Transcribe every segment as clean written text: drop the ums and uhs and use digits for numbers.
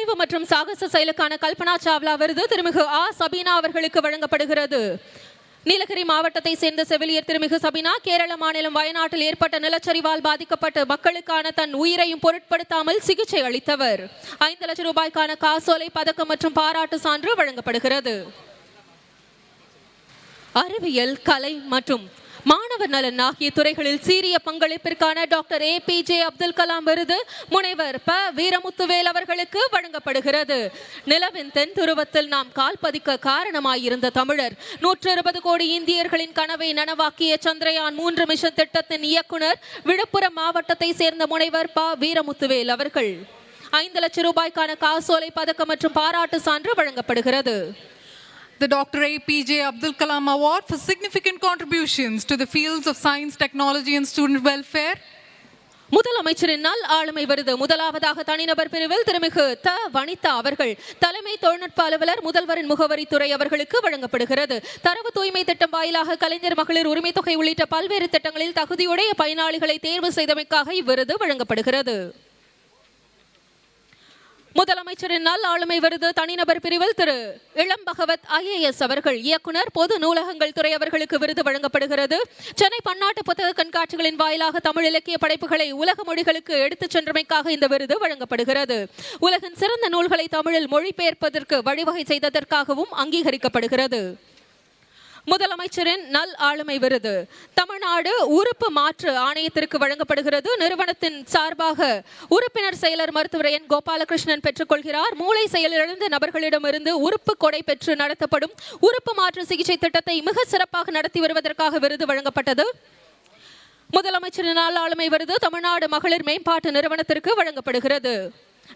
துணிவு மற்றும் சாகச செயலுக்கான கல்பனா சாவ்லா விருது திருமிகு ஆ சபீனா அவர்களுக்கு வழங்கப்படுகிறது. நீலகிரி மாவட்டத்தை சேர்ந்த செவிலியர் திருமிகு சபீனா கேரள மாநிலம் வயநாட்டில் ஏற்பட்ட நிலச்சரிவால் பாதிக்கப்பட்ட மக்களுக்கான தன் உயிரையும் பொருட்படுத்தாமல் சிகிச்சை அளித்தவர். 5 லட்சம் ரூபாய்க்கான காசோலை, பதக்கம் மற்றும் பாராட்டு சான்று வழங்கப்படுகிறது. அறிவியல், கலை மற்றும் மாணவர் நலன் ஆகிய துறைகளில் சீரிய பங்களிப்பிற்கான டாக்டர் APJ அப்துல் கலாம் விருது முனைவர் ப வீரமுத்துவேல் அவர்களுக்கு வழங்கப்படுகிறது. நிலவின் தென் துருவத்தில் நாம் கால் பதிக்க காரணமாயிருந்த தமிழர், 120 கோடி இந்தியர்களின் கனவை நனவாக்கிய சந்திரயான் 3 மிஷன் திட்டத்தின் இயக்குனர் விழுப்புரம் மாவட்டத்தை சேர்ந்த முனைவர் ப வீரமுத்துவேல் அவர்கள். 5 லட்சம் ரூபாய்க்கான காசோலை, பதக்கம் மற்றும் பாராட்டு சான்று வழங்கப்படுகிறது. The Dr. APJ Abdul Kalam Award for significant contributions to the fields of science, technology and student welfare. முதலமைச்சரின் நல் ஆளுமை விருது முதலாவதாக தனிநபர் பிரிவில் திருமிகு த வனிதா அவர்கள், தலைமை தொழில்நுட்ப அலுவலர், முதல்வரின் முகவரித்துறை அவர்களுக்கு வழங்கப்படுகிறது. தரவு தூய்மை திட்டம் வாயிலாக கலைஞர் மகளிர் உரிமை தொகை உள்ளிட்ட பல்வேறு திட்டங்களில் தகுதியுடைய பயனாளிகளை தேர்வு செய்தமைக்காக இவ்விருது வழங்கப்படுகிறது. முதலமைச்சரின் நல் ஆளுமை விருது தனிநபர் பிரிவில் திரு இளம் பகவத் IAS அவர்கள், இயக்குனர், பொது நூலகங்கள் துறை அவர்களுக்கு விருது வழங்கப்படுகிறது. சென்னை பன்னாட்டு புத்தக கண்காட்சிகளின் வாயிலாக தமிழ் இலக்கிய படைப்புகளை உலக மொழிகளுக்கு எடுத்துச் சென்றமைக்காக இந்த விருது வழங்கப்படுகிறது. உலகின் சிறந்த நூல்களை தமிழில் மொழிபெயர்ப்பதற்கு வழிவகை செய்ததற்காகவும் அங்கீகரிக்கப்படுகிறது. முதலமைச்சரின் நல் ஆளுமை விருது தமிழ்நாடு உறுப்பு மாற்று ஆணையத்திற்கு வழங்கப்படுகிறது. நிறுவனத்தின் சார்பாக உறுப்பினர் செயலர் மருத்துவர் N. கோபாலகிருஷ்ணன் பெற்றுக்கொள்கிறார். மூளை செயலிழந்த நபர்களிடமிருந்து உறுப்பு கொடை பெற்று நடத்தப்படும் உறுப்பு மாற்று சிகிச்சை திட்டத்தை மிக சிறப்பாக நடத்தி வருவதற்காக விருது வழங்கப்பட்டது. முதலமைச்சரின் நல் ஆளுமை விருது தமிழ்நாடு மகளிர் மேம்பாட்டு நிறுவனத்திற்கு வழங்கப்படுகிறது.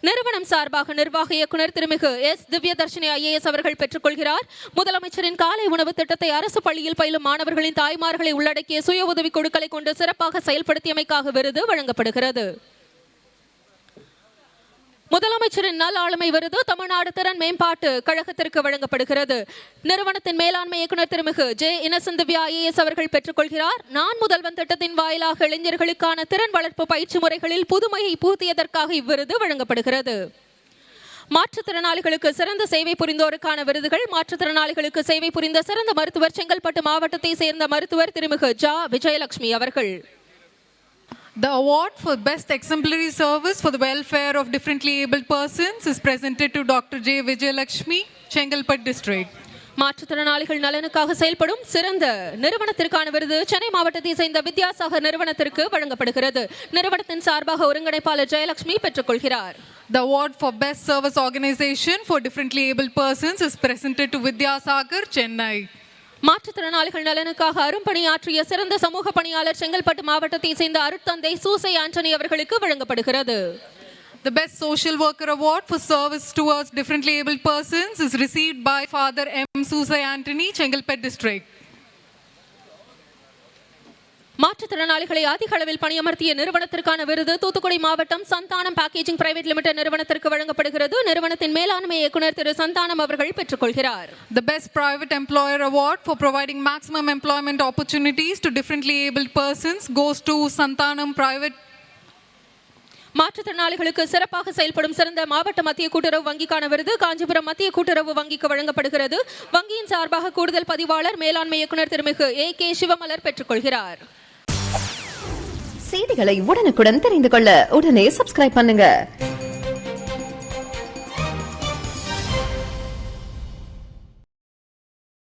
நிறுவனம் சார்பாக நிர்வாக இயக்குனர் திருமிகு S. திவ்யதர்ஷினி IAS அவர்கள் பெற்றுக்கொள்கிறார். முதலமைச்சரின் காலை உணவு திட்டத்தை அரசு பள்ளியில் பயிலும் மாணவர்களின் தாய்மார்களை உள்ளடக்கிய சுய உதவி குழுக்களை கொண்டு சிறப்பாக செயல்படுத்தியமைக்காக விருது வழங்கப்படுகிறது. முதலமைச்சரின் நல் ஆளுமை விருது தமிழ்நாடு திறன் மேம்பாட்டு கழகத்திற்கு வழங்கப்படுகிறது. நிறுவனத்தின் மேலாண்மை இயக்குனர் திருமிகு J. இன்னசென்ட் திவ்யா IAS அவர்கள் பெற்றுக்கொள்கிறார். நான் முதல்வன் திட்டத்தின் வாயிலாக இளைஞர்களுக்கான திறன் வளர்ப்பு பயிற்சி முறைகளில் புதுமையை புகுத்தியதற்காக இவ்விருது வழங்கப்படுகிறது. மாற்றுத்திறனாளிகளுக்கு சிறந்த சேவை புரிந்தோருக்கான விருதுகள். மாற்றுத்திறனாளிகளுக்கு சேவை புரிந்த சிறந்த மருத்துவர் செங்கல்பட்டு மாவட்டத்தை சேர்ந்த மருத்துவர் திருமிகு ஜா விஜயலட்சுமி அவர்கள். The award for best exemplary service for the welfare of differently abled persons is presented to Dr. J. Vijayalakshmi, Chengalpattu district. மாற்றுத்திறனாளிகள் நலனுக்காக செயல்படும் சிறந்த நிறுவனத்திற்கான விருது சென்னை மாவட்டத்தை சேர்ந்த வித்யாசாகர் நிறுவனத்திற்கு வழங்கப்படுகிறது. நிறுவனத்தின் சார்பாக ஒருங்கிணைப்பாளர் Jayalakshmi பெற்றுக்கொள்கிறார். The award for best service organization for differently abled persons is presented to Vidyasagar, Chennai. மாற்றுத்திறனாளிகள் நலனுக்காக அரும்பணியாற்றிய சிறந்த சமூக பணியாளர் செங்கல்பட்டு மாவட்டத்தை சேர்ந்த அருட்தந்தை சூசை ஆண்டனி அவர்களுக்கு வழங்கப்படுகிறது. The best social worker award for service towards differently abled persons is received by Father M. Susai Anthony, Chengalpattu district. மாற்றுத்திறனாளிகளை அதிக அளவில் பணியமர்த்திய நிறுவனத்திற்கான விருது தூத்துக்குடி மாவட்டம் சந்தானம் பேக்கேஜிங் பிரைவேட் லிமிடெட் நிறுவனத்திற்கு வழங்கப்படுகிறது. நிறுவனத்தின் மேலாண்மை இயக்குனர் திரு சந்தானம் அவர்கள் பெற்றுக்கொள்கிறார். The best private employer award for providing maximum employment opportunities to differently abled persons goes to Santanam Private. மாற்றுத்திறனாளிகளுக்கு சிறப்பாக செயல்படும் சிறந்த மாவட்ட மத்திய கூட்டுறவு வங்கிக்கான விருது காஞ்சிபுரம் மத்திய கூட்டுறவு வங்கிக்கு வழங்கப்படுகிறது. வங்கியின் சார்பாக கூடுதல் பதிவாளர் மேலாண்மை இயக்குனர் திருமிகு AK சிவமலர் பெற்றுக்கொள்கிறார். செய்திகளை உடனுக்குடன் தெரிந்து கொள்ள உடனே சப்ஸ்கிரைப் பண்ணுங்க.